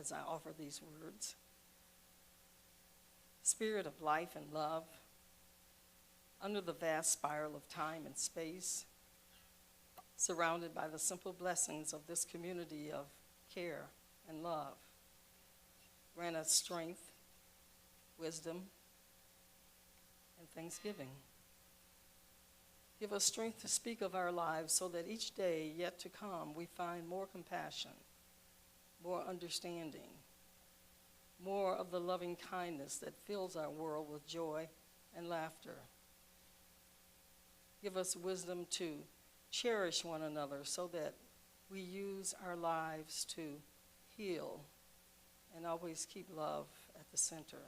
as I offer these words. Spirit of life and love, under the vast spiral of time and space, surrounded by the simple blessings of this community of care and love, grant us strength, wisdom, and thanksgiving. Give us strength to speak of our lives so that each day yet to come we find more compassion, more understanding, more of the loving kindness that fills our world with joy and laughter. Give us wisdom to cherish one another so that we use our lives to heal and always keep love at the center.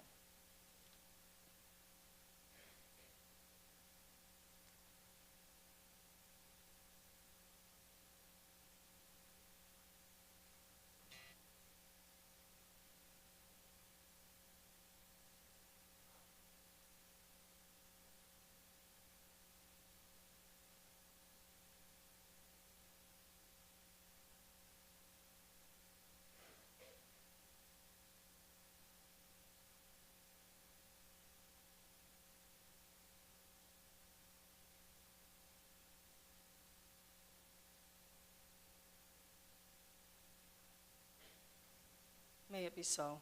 May it be so.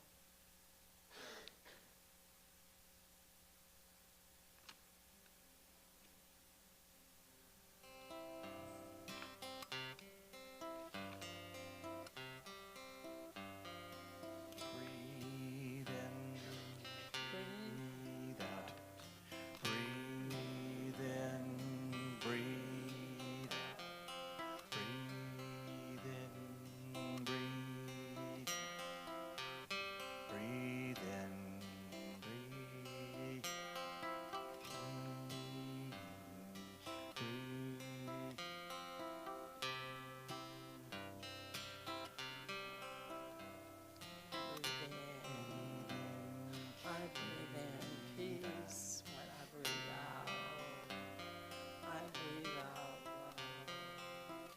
Breathe in, breathe out. Breathe in, breathe out. Breathe in, breathe. Breathe in, breathe. Breathe. I breathe in peace when I breathe out. I breathe out love.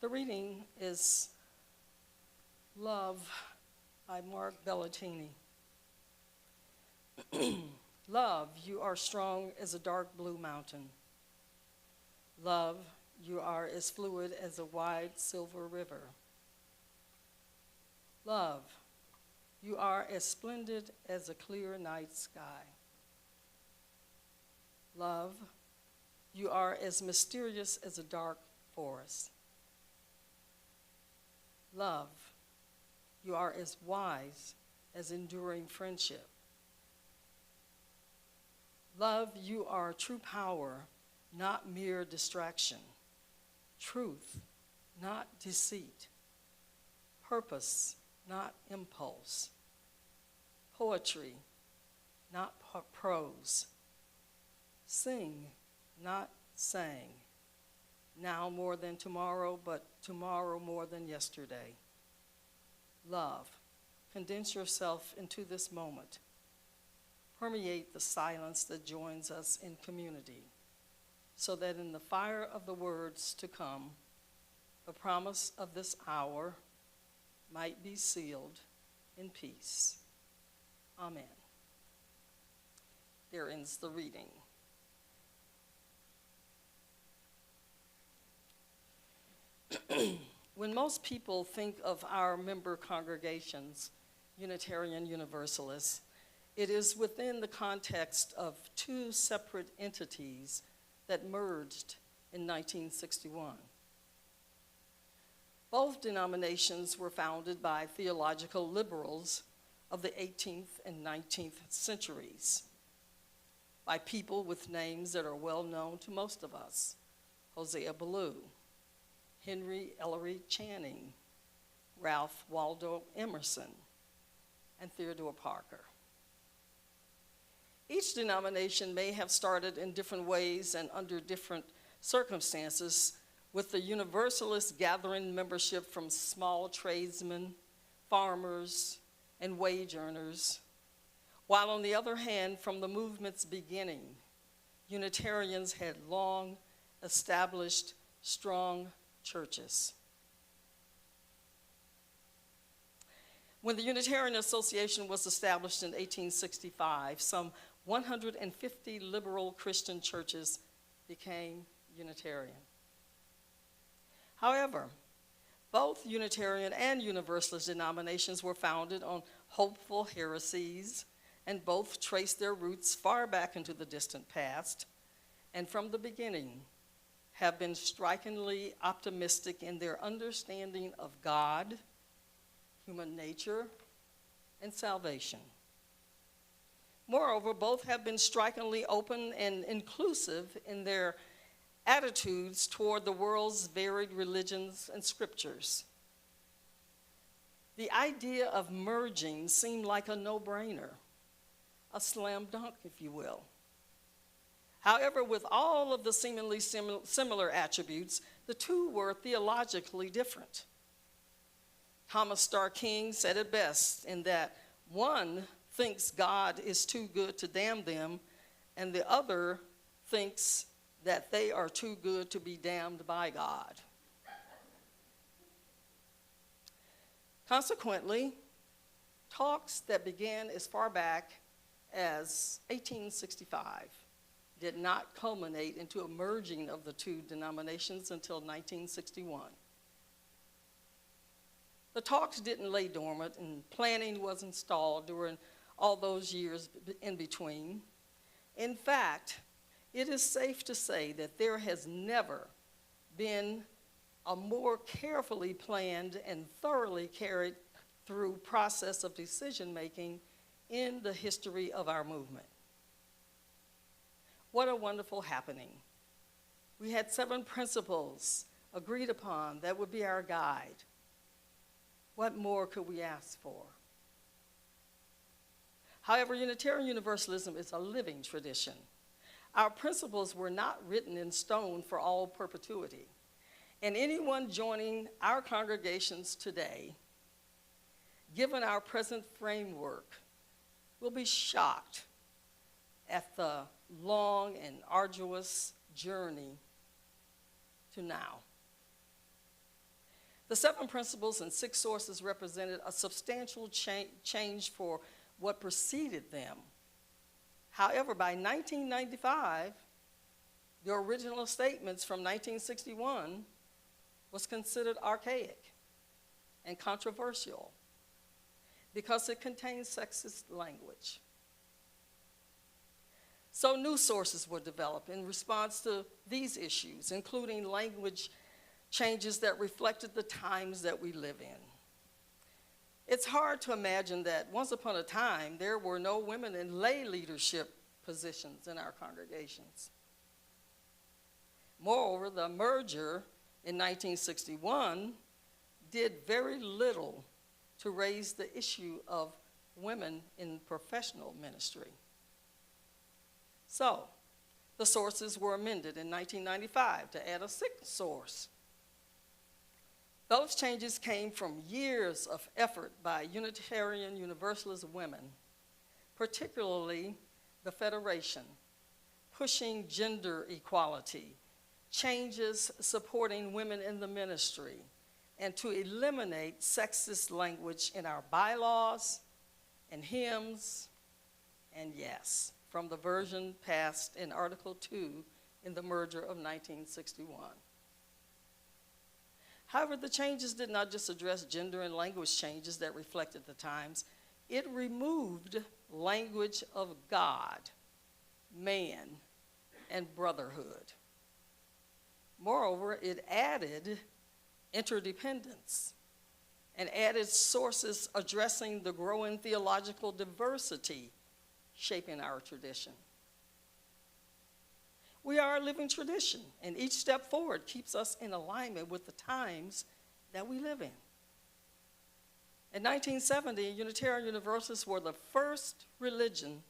The reading is Love by Mark Bellatini. Love, you are strong as a dark blue mountain. Love, you are as fluid as a wide silver river. Love, you are as splendid as a clear night sky. Love, you are as mysterious as a dark forest. Love, you are as wise as enduring friendship. Love, you are true power, not mere distraction. Truth, not deceit. Purpose, not impulse. Poetry, not prose. Sing, not sang. Now more than tomorrow, but tomorrow more than yesterday. Love, condense yourself into this moment. Permeate the silence that joins us in community, so that in the fire of the words to come, the promise of this hour might be sealed in peace. Amen. There ends the reading. When most people think of our member congregations, Unitarian Universalists, it is within the context of two separate entities that merged in 1961. Both denominations were founded by theological liberals of the 18th and 19th centuries, by people with names that are well known to most of us: Hosea Ballou, Henry Ellery Channing, Ralph Waldo Emerson, and Theodore Parker. Each denomination may have started in different ways and under different circumstances, with the Universalists gathering membership from small tradesmen, farmers, and wage earners, while on the other hand, from the movement's beginning, Unitarians had long established strong churches. When the Unitarian Association was established in 1865, some 150 liberal Christian churches became Unitarian. However, both Unitarian and Universalist denominations were founded on hopeful heresies, and both traced their roots far back into the distant past, and from the beginning have been strikingly optimistic in their understanding of God, human nature, and salvation. Moreover, both have been strikingly open and inclusive in their attitudes toward the world's varied religions and scriptures. The idea of merging seemed like a no-brainer, a slam dunk, if you will. However, with all of the seemingly similar attributes, the two were theologically different. Thomas Starr King said it best in that one thinks God is too good to damn them, and the other thinks that they are too good to be damned by God. Consequently, talks that began as far back as 1865 did not culminate into a merging of the two denominations until 1961. The talks didn't lay dormant, and planning was installed during all those years in between. In fact, it is safe to say that there has never been a more carefully planned and thoroughly carried through process of decision-making in the history of our movement. What a wonderful happening. We had 7 principles agreed upon that would be our guide. What more could we ask for? However, Unitarian Universalism is a living tradition. Our principles were not written in stone for all perpetuity. And anyone joining our congregations today, given our present framework, will be shocked at the long and arduous journey to now. The 7 principles and 6 sources represented a substantial change for what preceded them. However, by 1995, the original statements from 1961 was considered archaic and controversial because it contained sexist language. So new sources were developed in response to these issues, including language changes that reflected the times that we live in. It's hard to imagine that once upon a time, there were no women in lay leadership positions in our congregations. Moreover, the merger in 1961 did very little to raise the issue of women in professional ministry. So, the sources were amended in 1995 to add a 6th source. Those changes came from years of effort by Unitarian Universalist women, particularly the Federation, pushing gender equality, changes supporting women in the ministry, and to eliminate sexist language in our bylaws and hymns, and yes, from the version passed in Article 2 in the merger of 1961. However, the changes did not just address gender and language changes that reflected the times. It removed language of God, man, and brotherhood. Moreover, it added interdependence and added sources addressing the growing theological diversity shaping our tradition. We are a living tradition, and each step forward keeps us in alignment with the times that we live in. In 1970, Unitarian Universalists were the first religion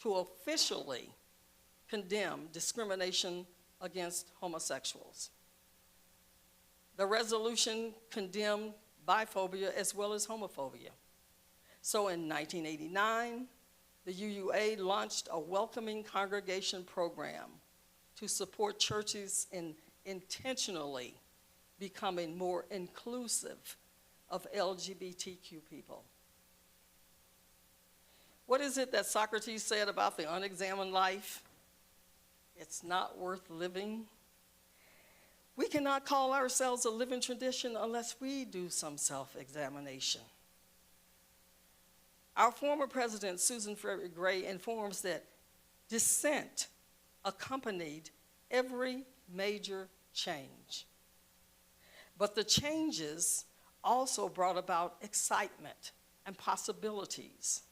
to officially condemn discrimination against homosexuals. The resolution condemned biphobia as well as homophobia. So in 1989, the UUA launched a welcoming congregation program to support churches in intentionally becoming more inclusive of LGBTQ people. What is it that Socrates said about the unexamined life? It's not worth living. We cannot call ourselves a living tradition unless we do some self-examination. Our former president, Susan Frederick Gray, informs that dissent accompanied every major change. But the changes also brought about excitement and possibilities.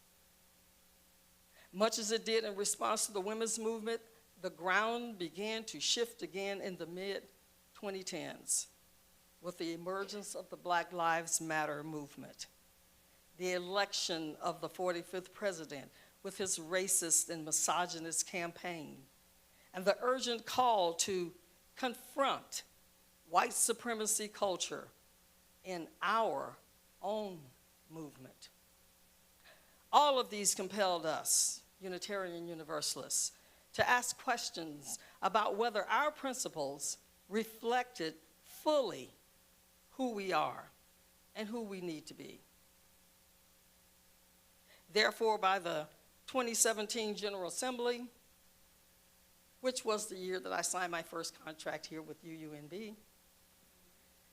Much as it did in response to the women's movement, the ground began to shift again in the mid-2010s with the emergence of the Black Lives Matter movement, the election of the 45th president with his racist and misogynist campaign, and the urgent call to confront white supremacy culture in our own movement. All of these compelled us, Unitarian Universalists, to ask questions about whether our principles reflected fully who we are and who we need to be. Therefore, by the 2017 General Assembly, which was the year that I signed my first contract here with UUNB,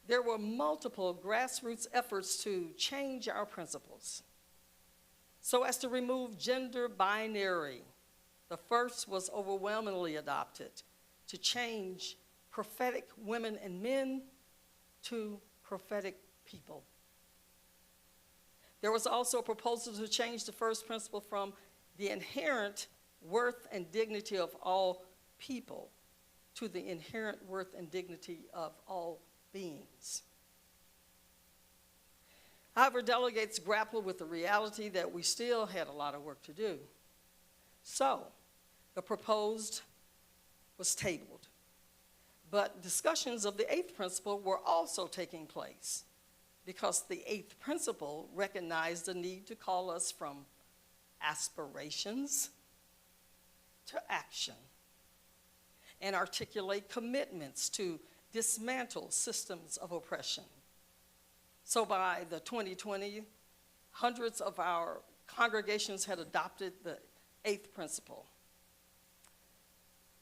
there were multiple grassroots efforts to change our principles so as to remove gender binary. The first was overwhelmingly adopted to change prophetic women and men to prophetic people. There was also a proposal to change the first principle from the inherent worth and dignity of all people to the inherent worth and dignity of all beings. However, delegates grappled with the reality that we still had a lot of work to do. So, the proposed was tabled. But discussions of the eighth principle were also taking place because the eighth principle recognized the need to call us from aspirations to action and articulate commitments to dismantle systems of oppression. So by the 2020, hundreds of our congregations had adopted the eighth principle.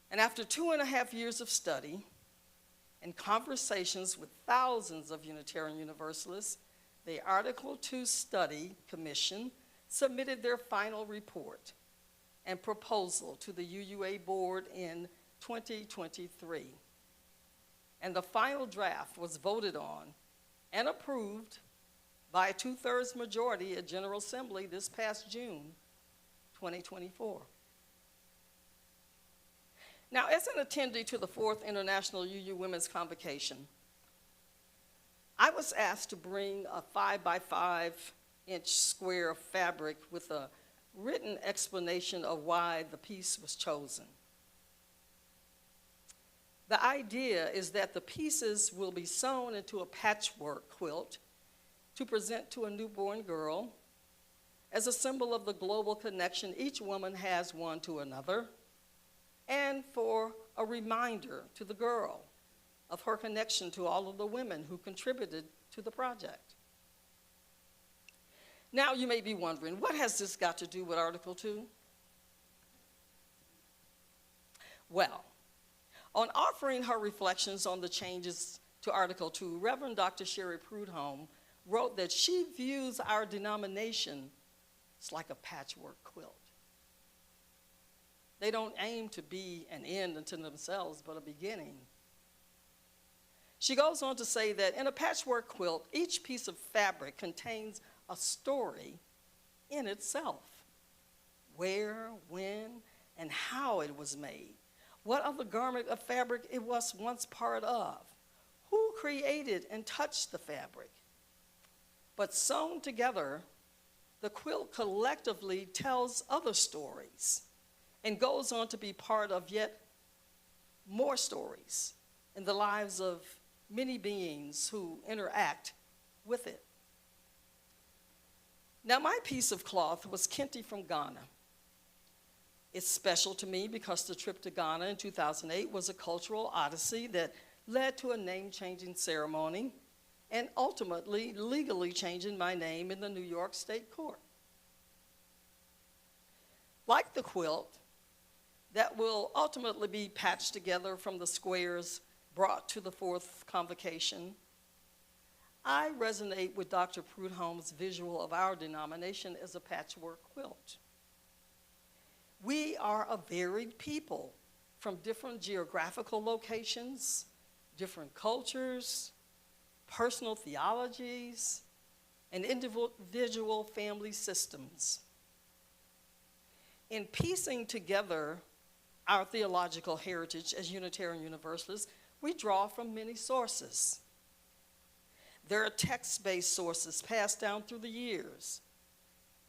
And after 2.5 years of study and conversations with thousands of Unitarian Universalists, the Article 2 Study Commission submitted their final report and proposal to the UUA board in 2023. And the final draft was voted on and approved by a 2/3 majority at General Assembly this past June 2024. Now, as an attendee to the 4th International UU Women's Convocation, I was asked to bring a 5-by-5-inch square of fabric with a written explanation of why the piece was chosen. The idea is that the pieces will be sewn into a patchwork quilt to present to a newborn girl as a symbol of the global connection each woman has one to another, and for a reminder to the girl of her connection to all of the women who contributed to the project. Now you may be wondering, what has this got to do with Article 2? Well, on offering her reflections on the changes to Article 2, Reverend Dr. Sherry Prudhomme wrote that she views our denomination as like a patchwork quilt. They don't aim to be an end unto themselves, but a beginning. She goes on to say that in a patchwork quilt, each piece of fabric contains a story in itself. Where, when, and how it was made. What other garment of fabric it was once part of. Who created and touched the fabric. But sewn together, the quilt collectively tells other stories and goes on to be part of yet more stories in the lives of many beings who interact with it. Now, my piece of cloth was kente from Ghana, It's special to me because the trip to Ghana in 2008 was a cultural odyssey that led to a name-changing ceremony and ultimately legally changing my name in the New York State Court. Like the quilt that will ultimately be patched together from the squares brought to the fourth convocation, I resonate with Dr. Prudhomme's visual of our denomination as a patchwork quilt. We are a varied people from different geographical locations, different cultures, personal theologies, and individual family systems. In piecing together our theological heritage as Unitarian Universalists, we draw from many sources. There are text-based sources passed down through the years,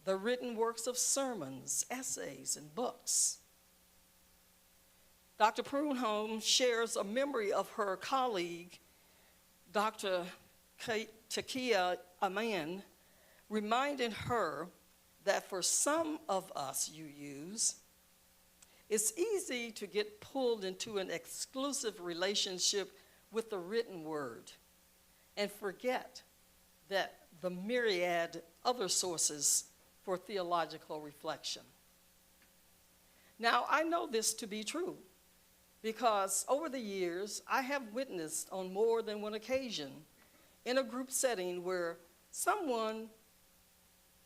the written works of sermons, essays, and books. Dr. Prudhomme shares a memory of her colleague, Dr. Takia Aman, reminding her that for some of us UUs, it's easy to get pulled into an exclusive relationship with the written word and forget that the myriad other sources for theological reflection. Now, I know this to be true because over the years, I have witnessed on more than one occasion in a group setting where someone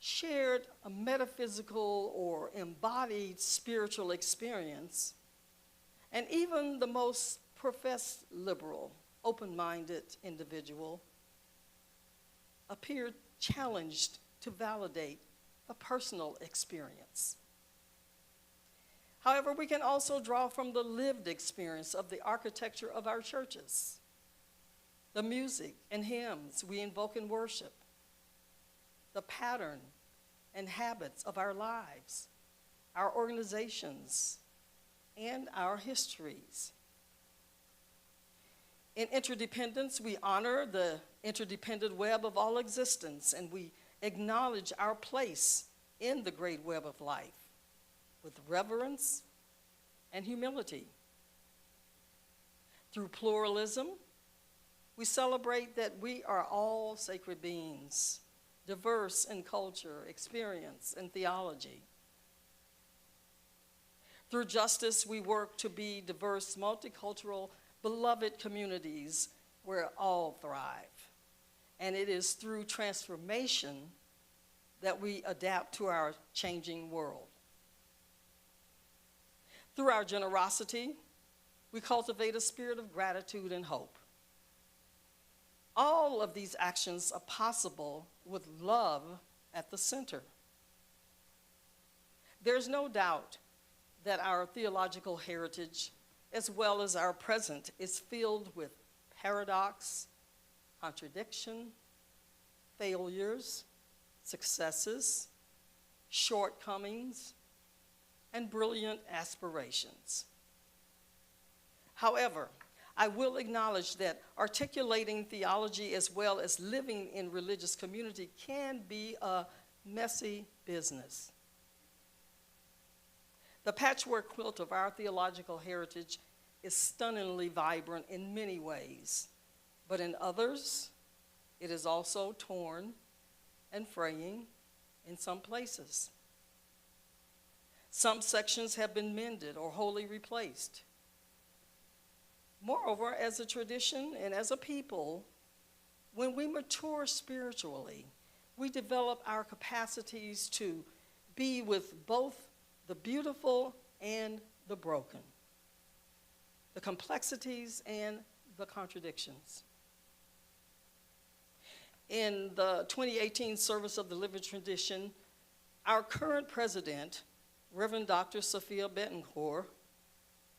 shared a metaphysical or embodied spiritual experience, and even the most professed liberal, open-minded individual appeared challenged to validate the personal experience. However, we can also draw from the lived experience of the architecture of our churches, the music and hymns we invoke in worship, the pattern and habits of our lives, our organizations, and our histories. In interdependence, we honor the interdependent web of all existence, and we acknowledge our place in the great web of life with reverence and humility. Through pluralism, we celebrate that we are all sacred beings, diverse in culture, experience, and theology. Through justice, we work to be diverse, multicultural, beloved communities where all thrive. And it is through transformation that we adapt to our changing world. Through our generosity, we cultivate a spirit of gratitude and hope. All of these actions are possible with love at the center. There's no doubt that our theological heritage, as well as our present, is filled with paradox, contradiction, failures, successes, shortcomings, and brilliant aspirations. However, I will acknowledge that articulating theology as well as living in religious community can be a messy business. The patchwork quilt of our theological heritage is stunningly vibrant in many ways, but in others, it is also torn and fraying in some places. Some sections have been mended or wholly replaced. Moreover, as a tradition and as a people, when we mature spiritually, we develop our capacities to be with both the beautiful and the broken, the complexities and the contradictions. In the 2018 Service of the Living Tradition, our current president, Reverend Dr. Sophia Bettencourt,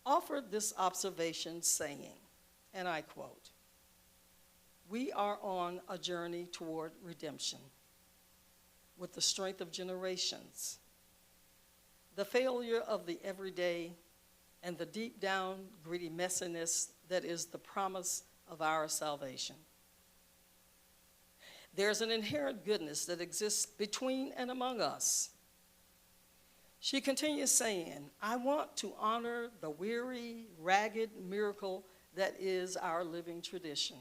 offered this observation saying, and I quote, "We are on a journey toward redemption with the strength of generations, the failure of the everyday, and the deep down gritty messiness that is the promise of our salvation. There's an inherent goodness that exists between and among us. She continues saying, I want to honor the weary, ragged miracle that is our living tradition.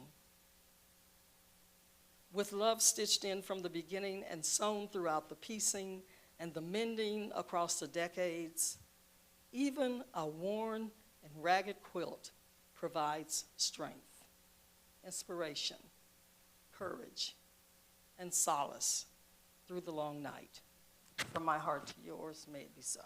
With love stitched in from the beginning and sewn throughout the piecing and the mending across the decades, even a worn and ragged quilt provides strength, inspiration, courage, and solace through the long night. From my heart to yours, may it be so.